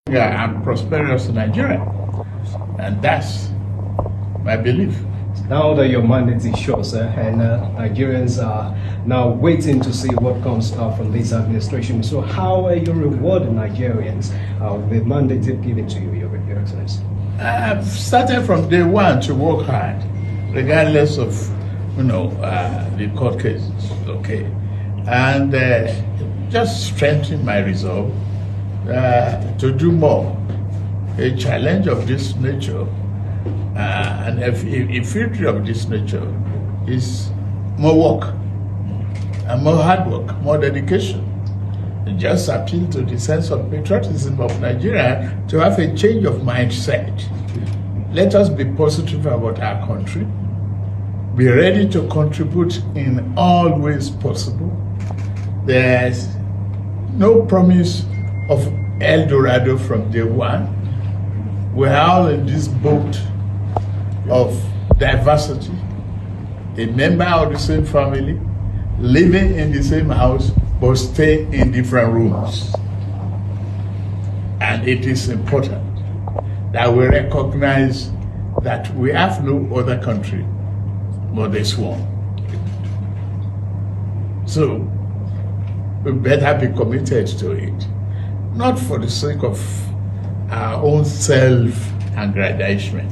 and prosperous Nigeria. And that's my belief. Now that your mandate is short, sir, and Nigerians are now waiting to see what comes out from this administration. So how are you rewarding Nigerians with the mandate they've given to you, Your Excellency? I've started from day one to work hard, regardless of, the court cases, okay? And just strengthen my resolve to do more. A challenge of this nature and a future of this nature is more work and more hard work, more dedication. And just appeal to the sense of patriotism of Nigeria to have a change of mindset. Let us be positive about our country, be ready to contribute in all ways possible. There's no promise of El Dorado from day one. We're all in this boat of diversity, a member of the same family, living in the same house, but stay in different rooms. And it is important that we recognize that we have no other country but this one. So we better be committed to it, not for the sake of our own self-aggrandizement.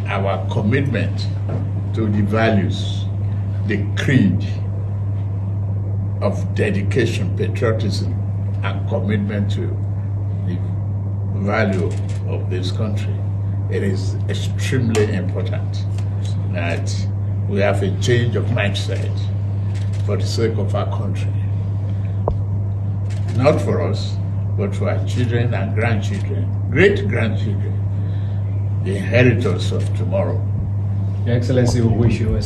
Our commitment to the values, the creed of dedication, patriotism, and commitment to the value of this country. It is extremely important that we have a change of mindset for the sake of our country. Not for us, but for our children and grandchildren, great-grandchildren, the inheritors of tomorrow. Your Excellency, we wish you a